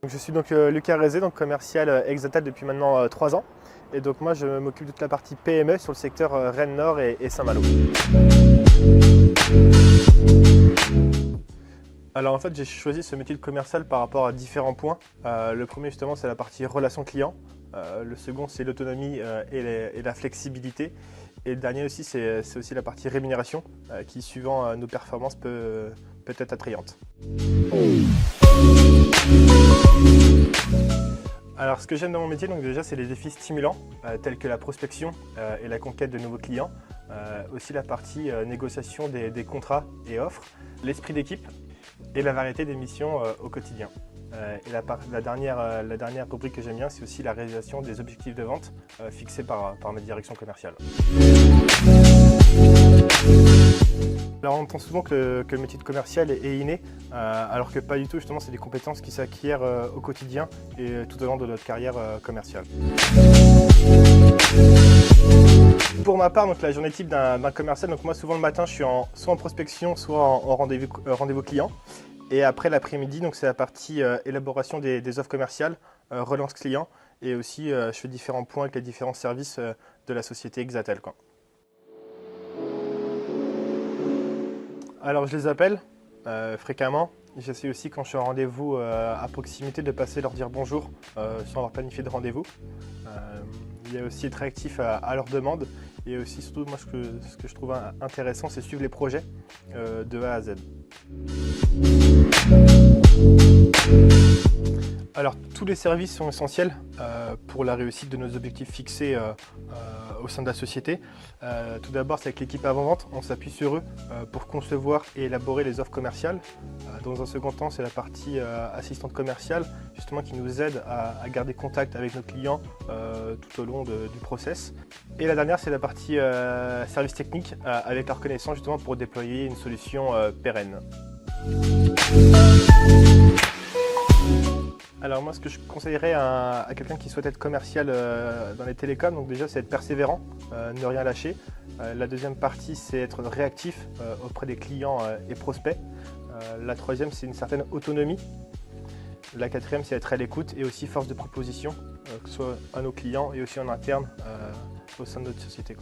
Je suis donc Lucas Rézé, donc commercial Exatal depuis maintenant 3 ans. Et donc moi je m'occupe de toute la partie PME sur le secteur Rennes Nord et Saint-Malo. Alors en fait j'ai choisi ce métier de commercial par rapport à différents points. Le premier justement c'est la partie relation client. Le second c'est l'autonomie et la flexibilité. Et le dernier aussi c'est aussi la partie rémunération qui suivant nos performances peut être attrayante. Alors ce que j'aime dans mon métier, donc déjà c'est les défis stimulants tels que la prospection et la conquête de nouveaux clients, aussi la partie négociation des contrats et offres, l'esprit d'équipe et la variété des missions au quotidien. Et la dernière rubrique que j'aime bien, c'est aussi la réalisation des objectifs de vente fixés par ma direction commerciale. Alors on entend souvent que le métier de commercial est inné, alors que pas du tout, justement c'est des compétences qui s'acquièrent au quotidien et tout au long de notre carrière commerciale. Pour ma part, donc, la journée type d'un commercial, donc moi souvent le matin je suis soit en prospection, soit en rendez-vous client. Et après l'après-midi, donc c'est la partie élaboration des offres commerciales, relance client, et aussi je fais différents points avec les différents services de la société Exatal, quoi. Alors je les appelle fréquemment. J'essaie aussi quand je suis en rendez-vous à proximité de passer leur dire bonjour sans leur planifier de rendez-vous. Il y a aussi être réactif à leurs demandes et aussi surtout moi ce que je trouve intéressant c'est suivre les projets de A à Z. Alors tous les services sont essentiels pour la réussite de nos objectifs fixés au sein de la société. Tout d'abord c'est avec l'équipe avant-vente, on s'appuie sur eux pour concevoir et élaborer les offres commerciales. Dans un second temps c'est la partie assistante commerciale justement qui nous aide à garder contact avec nos clients tout au long du process. Et la dernière c'est la partie service technique avec leur connaissance justement pour déployer une solution pérenne. Alors moi ce que je conseillerais à quelqu'un qui souhaite être commercial dans les télécoms, donc déjà c'est être persévérant, ne rien lâcher. La deuxième partie c'est être réactif auprès des clients et prospects. La troisième c'est une certaine autonomie. La quatrième c'est être à l'écoute et aussi force de proposition, que ce soit à nos clients et aussi en interne au sein de notre société.